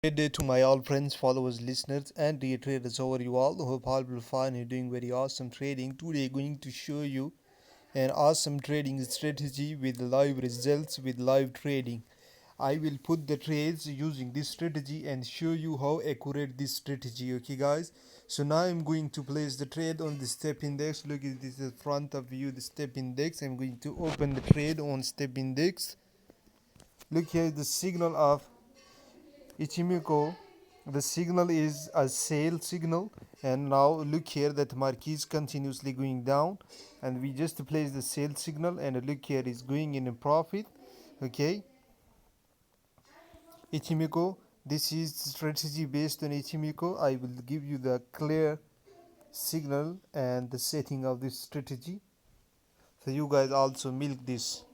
Good day to my all friends, followers, listeners, and dear traders. How are you all? Hope all will fine. You're doing very awesome trading. Today, going to show you an awesome trading strategy with live results with live trading. I will put the trades using this strategy and show you how accurate this strategy. Okay, guys. So now I'm going to place the trade on the step index. Look at this in front of you, the step index. I'm going to open the trade on step index. Look here, the signal of Ichimiko, the signal is a sale signal, and now look here that marquee is continuously going down, and we just place the sale signal, and look here is going in a profit. Okay, Ichimiko, this is strategy based on Ichimiko. I will give you the clear signal and the setting of this strategy, so you guys also milk this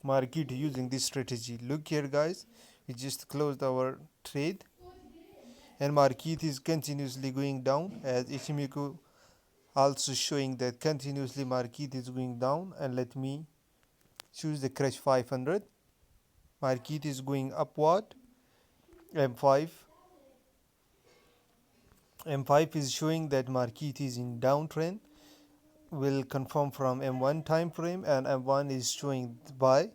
market using this strategy. Look here, guys, we just closed our trade and market is continuously going down, as Ichimoku also showing that continuously market is going down. And let me choose the crash 500. Market is going upward. M5 is showing that market is in downtrend. Will confirm from M1 time frame, and M1 is showing the buy.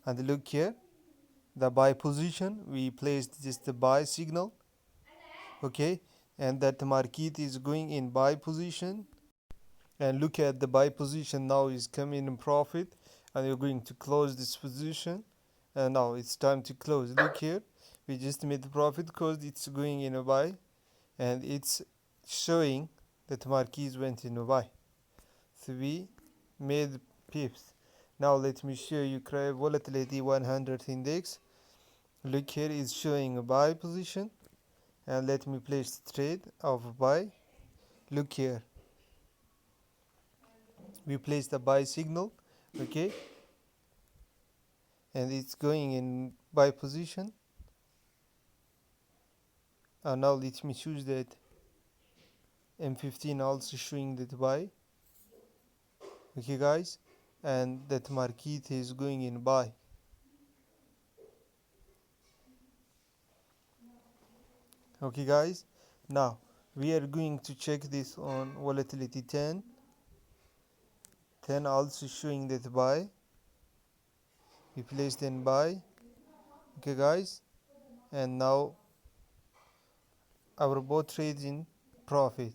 And look here, the buy position, we placed just the buy signal. Okay, and that market is going in buy position, and look at the buy position now is coming in profit, and you're going to close this position, and now it's time to close. Look here, we just made the profit because it's going in a buy, and it's showing that marquee went in a buy, so we made pips. Now let me show you volatility 100 index. Look here, is showing a buy position, and let me place the trade of buy. Look here, we place the buy signal. Okay, and it's going in buy position. Now let me choose that M15 also showing that buy. Okay, guys, and that market is going in buy. Okay, guys, now we are going to check this on volatility 10 also showing that buy. We placed in buy. Okay, guys, and now our both trades in profit.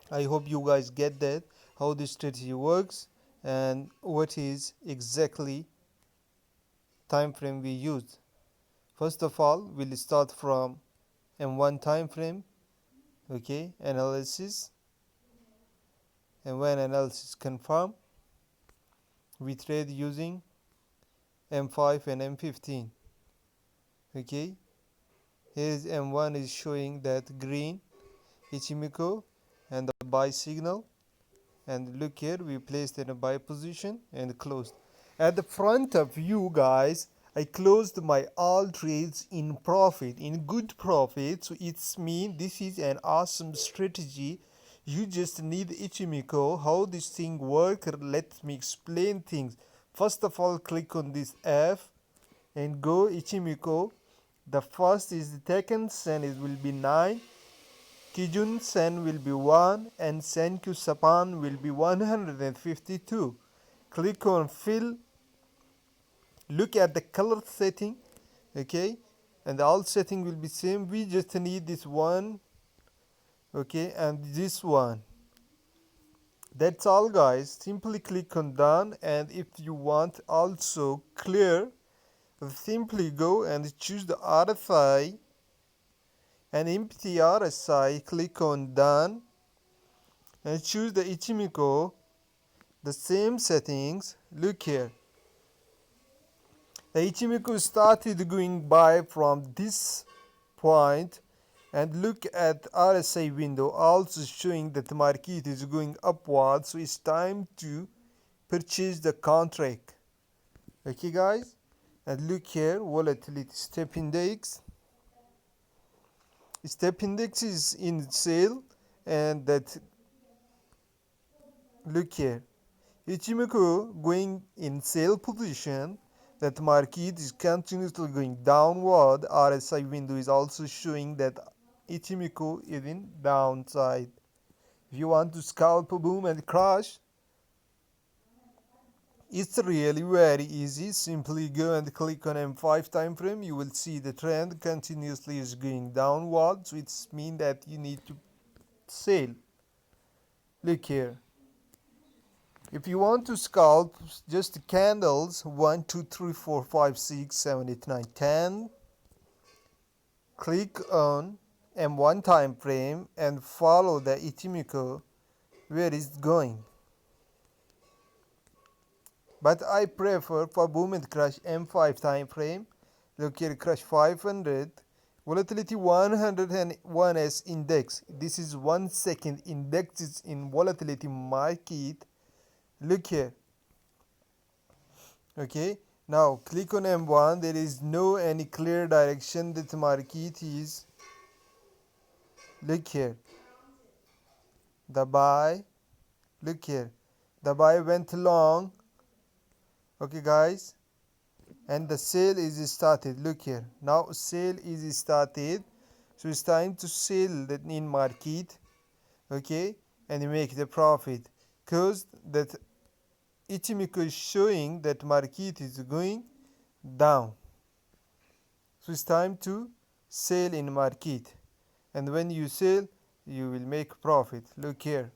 I hope you guys get that, how this strategy works and what is exactly time frame we use. First of all, we'll start from M1 time frame. Okay, analysis, and when analysis confirm, we trade using M5 and M15. Okay, here's M1 is showing that green Ichimoku and the buy signal, and look here, we placed in a buy position and closed. At the front of you guys, I closed my all trades in profit, in good profit. So it's mean this is an awesome strategy. You just need Ichimoku. How this thing work, let me explain things. First of all, click on this F and go Ichimoku. The first is the second sen, it will be 9. Kijun Sen will be 1, and Senkyu Sapan will be 152. Click on fill. Look at the color setting. Okay, and all setting will be same. We just need this one. Okay, and this one. That's all, guys. Simply click on done, and if you want also clear, simply go and choose the RSI and empty RSI. Click on done and choose the Ichimoku, the same settings. Look here, the Ichimoku started going by from this point, and look at RSI window also showing that the market is going upward, so it's time to purchase the contract. Okay, guys, and look here, volatility step index is in sale, and that look here, Ichimoku going in sell position, that market is continuously going downward. RSI window is also showing that Ichimoku is in downside. If you want to scalp boom and crash, it's really very easy. Simply go and click on M5 time frame. You will see the trend continuously is going downward, so it's mean that you need to sell. Look here. If you want to scalp just candles 1 2 3 4 5 6 7 8 9 10, click on M1 time frame and follow the Ichimoku where it's going. But I prefer for boom and crash M5 time frame. Look here, crash 500, volatility 101s index. This is 1 second index is in volatility market. Look here. Okay, now click on M1. There is no any clear direction that market is. Look here, the buy. Look here, the buy went long. Okay guys, and the sale is started. Look here, now sale is started, so it's time to sell that in market. Okay, and you make the profit because that Ichimoku is showing that market is going down, so it's time to sell in market, and when you sell you will make profit. Look here,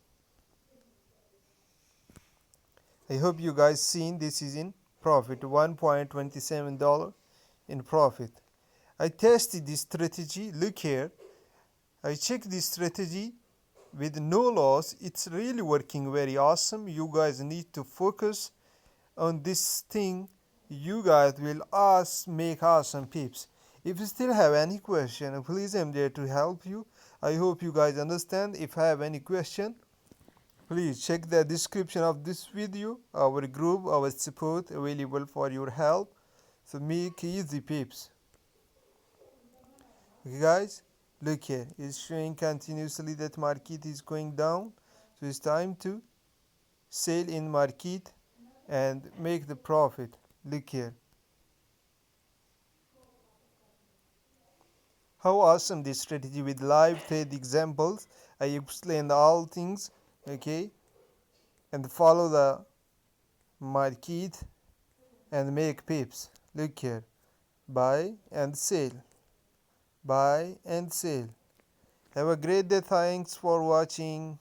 I hope you guys seen this is in profit, $1.27 in profit. I tested this strategy. Look here, I checked this strategy with no loss. It's really working very awesome. You guys need to focus on this thing. You guys will make awesome pips. If you still have any question, please, I'm there to help you. I hope you guys understand. If I have any question, please check the description of this video. Our group, our support available for your help. So make easy pips. Okay guys, look here, it's showing continuously that market is going down. So it's time to sell in market and make the profit. Look here. How awesome this strategy with live trade examples. I explained all things, okay, and follow the market and make pips. Look here, buy and sell, buy and sell. Have a great day. Thanks for watching.